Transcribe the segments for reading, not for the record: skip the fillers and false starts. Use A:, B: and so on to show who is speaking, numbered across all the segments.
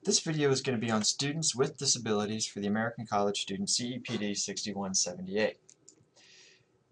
A: This video is going to be on students with disabilities for the American College Student CEPD 6178.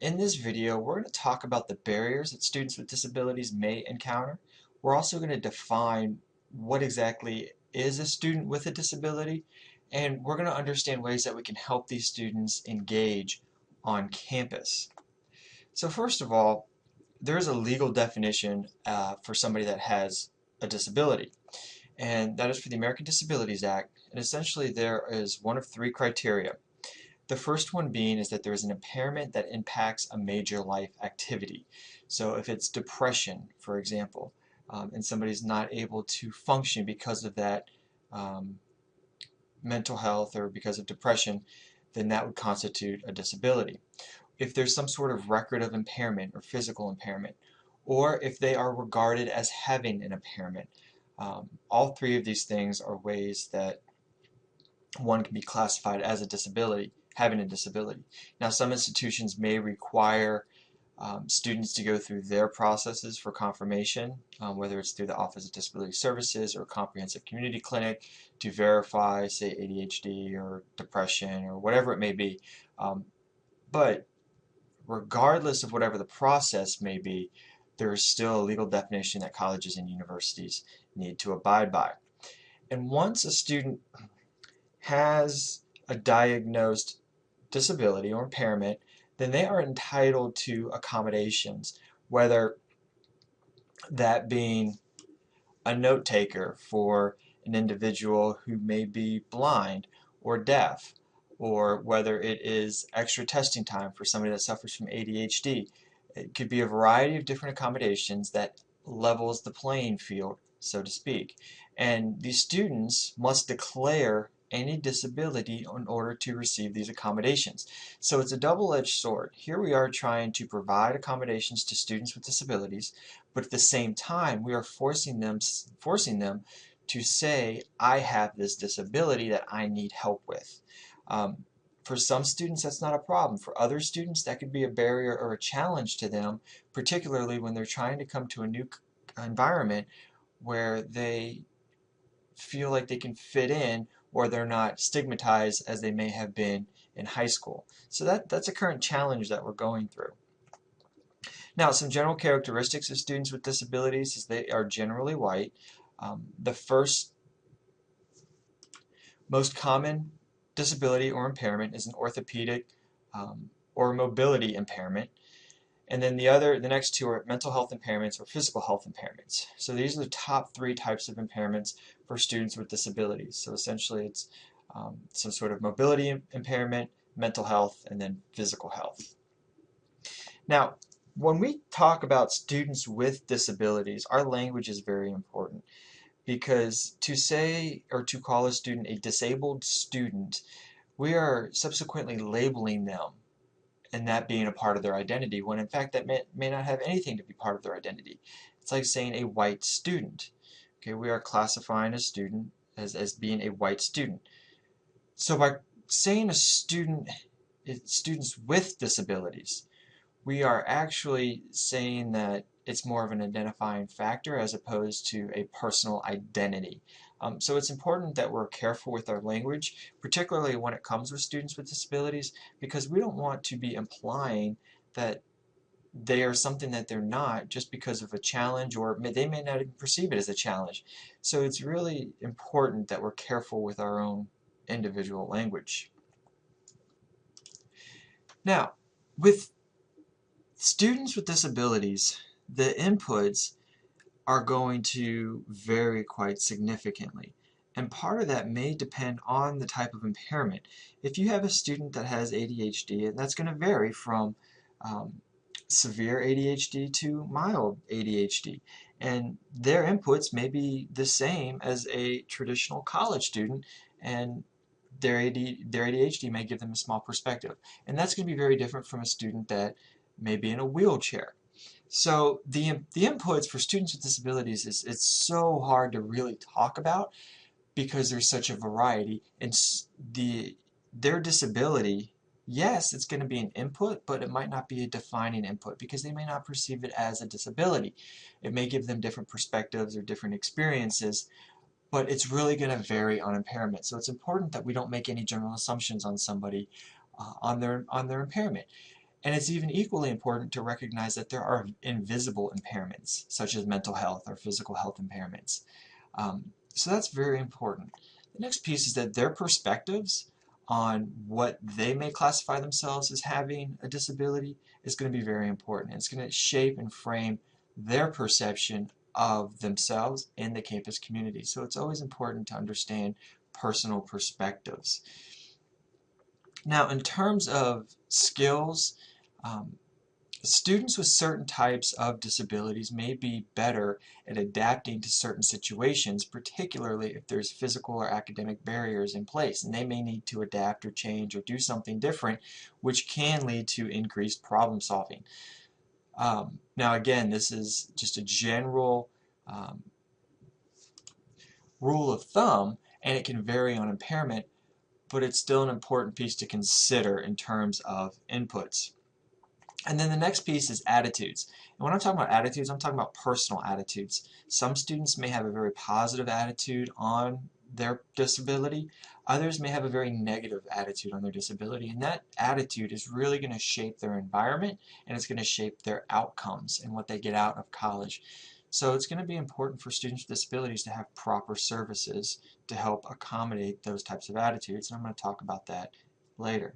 A: In this video, we're going to talk about the barriers that students with disabilities may encounter. We're also going to define what exactly is a student with a disability, and we're going to understand ways that we can help these students engage on campus. So first of all, there's a legal definition for somebody that has a disability, and that is for the American Disabilities Act. And essentially there is one of three criteria. The first one being is that there is an impairment that impacts a major life activity. So if it's depression, for example, and somebody's not able to function because of that mental health or because of depression, then that would constitute a disability. If there's some sort of record of impairment or physical impairment, or if they are regarded as having an impairment, all three of these things are ways that one can be classified as a disability, having a disability. Now, some institutions may require students to go through their processes for confirmation, whether it's through the Office of Disability Services or a comprehensive community clinic, to verify, say, ADHD or depression or whatever it may be. But regardless of whatever the process may be, there is still a legal definition that colleges and universities need to abide by. And once a student has a diagnosed disability or impairment, then they are entitled to accommodations, whether that being a note taker for an individual who may be blind or deaf, or whether it is extra testing time for somebody that suffers from ADHD. It could be a variety of different accommodations that levels the playing field, so to speak. And these students must declare any disability in order to receive these accommodations. So it's a double-edged sword. Here we are trying to provide accommodations to students with disabilities, but at the same time we are forcing them to say, I have this disability that I need help with. For some students, that's not a problem. For other students, that could be a barrier or a challenge to them, particularly when they're trying to come to a new environment where they feel like they can fit in, or they're not stigmatized as they may have been in high school. So that's a current challenge that we're going through. Now, some general characteristics of students with disabilities is they are generally white. The first most common disability or impairment is an orthopedic or mobility impairment. And then the next two are mental health impairments or physical health impairments. So these are the top three types of impairments for students with disabilities. So essentially it's some sort of mobility impairment, mental health, and then physical health. Now, when we talk about students with disabilities, our language is very important, because to say or to call a student a disabled student, we are subsequently labeling them and that being a part of their identity, when in fact that may not have anything to be part of their identity. It's like saying a white student. Okay, we are classifying a student as being a white student. So by saying students with disabilities, we are actually saying that it's more of an identifying factor as opposed to a personal identity. So it's important that we're careful with our language, particularly when it comes with students with disabilities, because we don't want to be implying that they are something that they're not just because of a challenge, or they may not even perceive it as a challenge. So it's really important that we're careful with our own individual language. Now, with students with disabilities, the inputs are going to vary quite significantly. And part of that may depend on the type of impairment. If you have a student that has ADHD, that's going to vary from severe ADHD to mild ADHD. And their inputs may be the same as a traditional college student, and their ADHD may give them a small perspective. And that's going to be very different from a student that may be in a wheelchair. So the inputs for students with disabilities it's so hard to really talk about, because there's such a variety, and their disability, yes, it's going to be an input, but it might not be a defining input, because they may not perceive it as a disability. It may give them different perspectives or different experiences, but it's really going to vary on impairment. So it's important that we don't make any general assumptions on somebody on their impairment. And it's even equally important to recognize that there are invisible impairments, such as mental health or physical health impairments. So that's very important. The next piece is that their perspectives on what they may classify themselves as having a disability is going to be very important. It's going to shape and frame their perception of themselves and the campus community. So it's always important to understand personal perspectives. Now, in terms of skills, um, students with certain types of disabilities may be better at adapting to certain situations, particularly if there's physical or academic barriers in place, and they may need to adapt or change or do something different, which can lead to increased problem solving. Now again, this is just a general rule of thumb, and it can vary on impairment, but it's still an important piece to consider in terms of inputs. And then the next piece is attitudes. And when I'm talking about attitudes, I'm talking about personal attitudes. Some students may have a very positive attitude on their disability. Others may have a very negative attitude on their disability. And that attitude is really going to shape their environment, and it's going to shape their outcomes and what they get out of college. So it's going to be important for students with disabilities to have proper services to help accommodate those types of attitudes. And I'm going to talk about that later.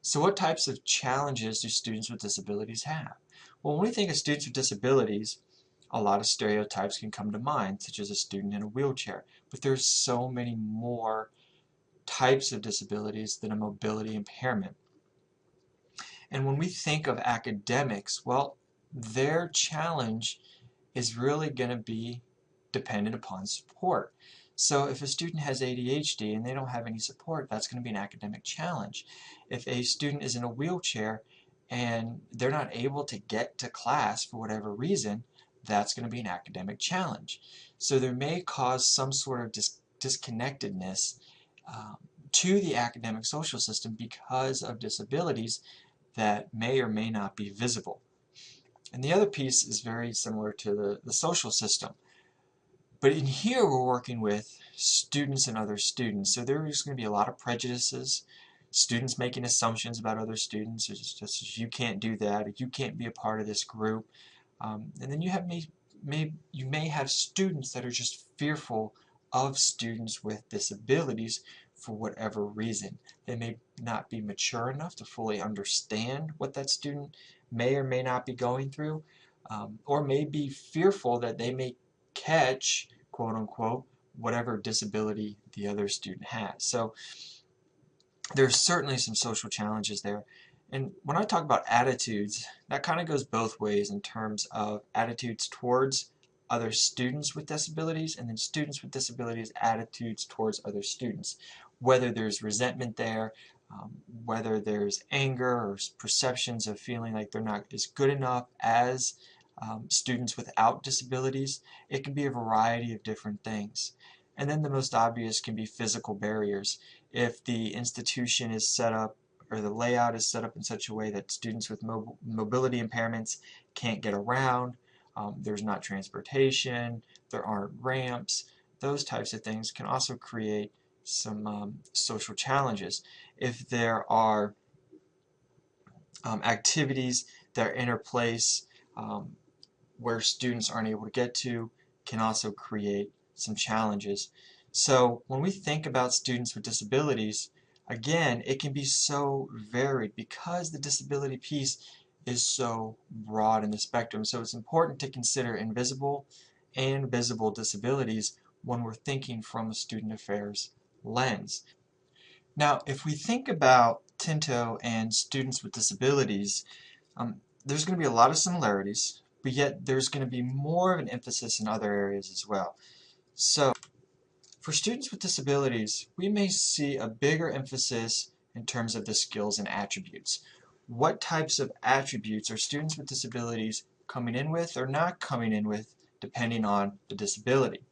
A: So what types of challenges do students with disabilities have? Well, when we think of students with disabilities, a lot of stereotypes can come to mind, such as a student in a wheelchair. But there's so many more types of disabilities than a mobility impairment. And when we think of academics, well, their challenge is really going to be dependent upon support. So if a student has ADHD and they don't have any support, that's going to be an academic challenge. If a student is in a wheelchair and they're not able to get to class for whatever reason, that's going to be an academic challenge. So there may cause some sort of disconnectedness to the academic social system because of disabilities that may or may not be visible. And the other piece is very similar to the social system. But in here we're working with students and other students. So there's going to be a lot of prejudices, students making assumptions about other students, it's just you can't do that, or you can't be a part of this group. And then you may have students that are just fearful of students with disabilities for whatever reason. They may not be mature enough to fully understand what that student may or may not be going through, or may be fearful that they may catch, quote unquote, whatever disability the other student has. So there's certainly some social challenges there. And when I talk about attitudes, that kind of goes both ways in terms of attitudes towards other students with disabilities, and then students with disabilities' attitudes towards other students. Whether there's resentment there, whether there's anger or perceptions of feeling like they're not as good enough as students without disabilities, it can be a variety of different things. And then the most obvious can be physical barriers. If the institution is set up or the layout is set up in such a way that students with mobility impairments can't get around, there's not transportation, there aren't ramps, those types of things can also create some social challenges. If there are activities that are in a place where students aren't able to get to, can also create some challenges. So when we think about students with disabilities, again, it can be so varied because the disability piece is so broad in the spectrum. So it's important to consider invisible and visible disabilities when we're thinking from a student affairs lens. Now, if we think about Tinto and students with disabilities, there's going to be a lot of similarities, but yet there's going to be more of an emphasis in other areas as well. So, for students with disabilities, we may see a bigger emphasis in terms of the skills and attributes. What types of attributes are students with disabilities coming in with or not coming in with, depending on the disability?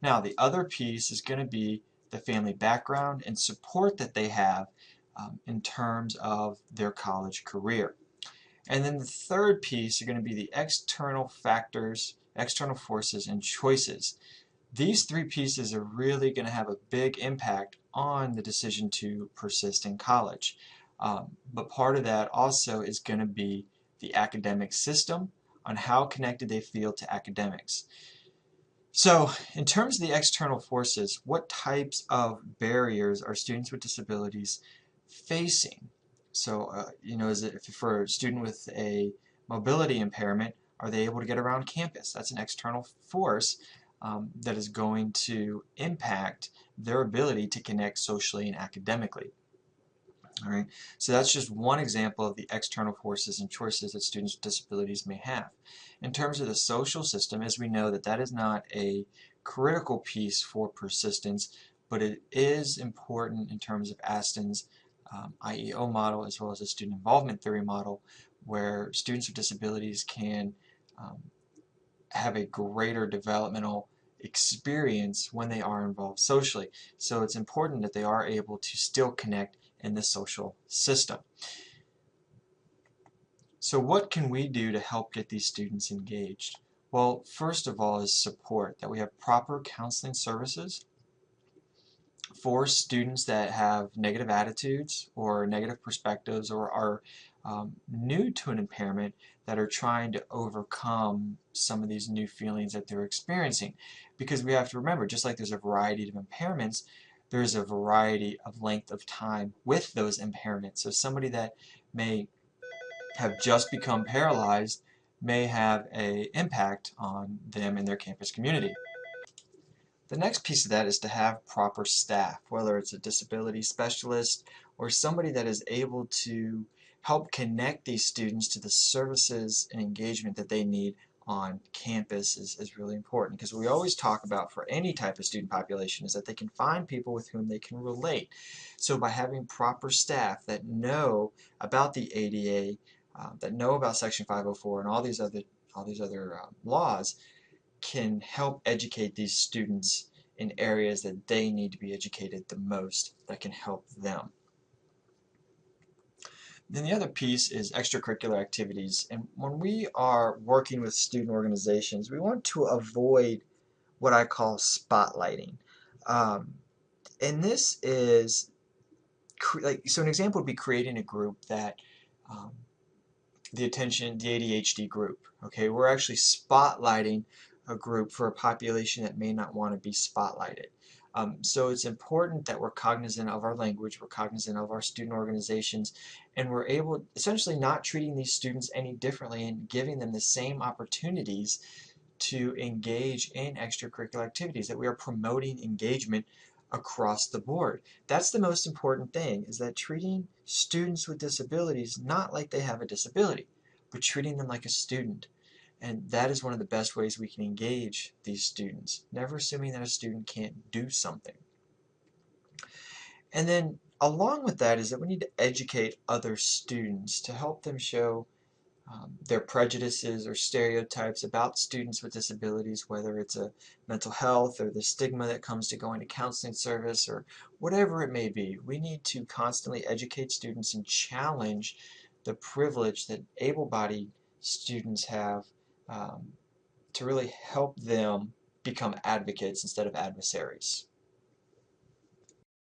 A: Now, the other piece is going to be the family background and support that they have in terms of their college career. And then the third piece are going to be the external factors, external forces, and choices. These three pieces are really going to have a big impact on the decision to persist in college. But part of that also is going to be the academic system, on how connected they feel to academics. So, in terms of the external forces, what types of barriers are students with disabilities facing? So, is it for a student with a mobility impairment, are they able to get around campus? That's an external force that is going to impact their ability to connect socially and academically. All right, so that's just one example of the external forces and choices that students with disabilities may have. In terms of the social system, as we know that is not a critical piece for persistence, but it is important in terms of Aston's IEO model as well as a student involvement theory model, where students with disabilities can um, have a greater developmental experience when they are involved socially. So it's important that they are able to still connect in the social system. So what can we do to help get these students engaged? Well, first of all is support, that we have proper counseling services for students that have negative attitudes or negative perspectives or are new to an impairment, that are trying to overcome some of these new feelings that they're experiencing. Because we have to remember, just like there's a variety of impairments, there's a variety of length of time with those impairments. So somebody that may have just become paralyzed may have an impact on them and their campus community. The next piece of that is to have proper staff, whether it's a disability specialist or somebody that is able to help connect these students to the services and engagement that they need on campus is really important, because we always talk about for any type of student population is that they can find people with whom they can relate. So by having proper staff that know about the ADA, that know about Section 504 and all these other laws, can help educate these students in areas that they need to be educated the most, that can help them. Then the other piece is extracurricular activities. And when we are working with student organizations, we want to avoid what I call spotlighting. And this is, so an example would be creating a group that um, the ADHD group. Okay, we're actually spotlighting a group for a population that may not want to be spotlighted. So it's important that we're cognizant of our language, we're cognizant of our student organizations, and we're able, essentially not treating these students any differently and giving them the same opportunities to engage in extracurricular activities, that we are promoting engagement across the board. That's the most important thing, is that treating students with disabilities not like they have a disability, but treating them like a student. And that is one of the best ways we can engage these students, never assuming that a student can't do something. And then along with that is that we need to educate other students to help them show their prejudices or stereotypes about students with disabilities, whether it's a mental health or the stigma that comes to going to counseling service or whatever it may be. We need to constantly educate students and challenge the privilege that able-bodied students have, to really help them become advocates instead of adversaries.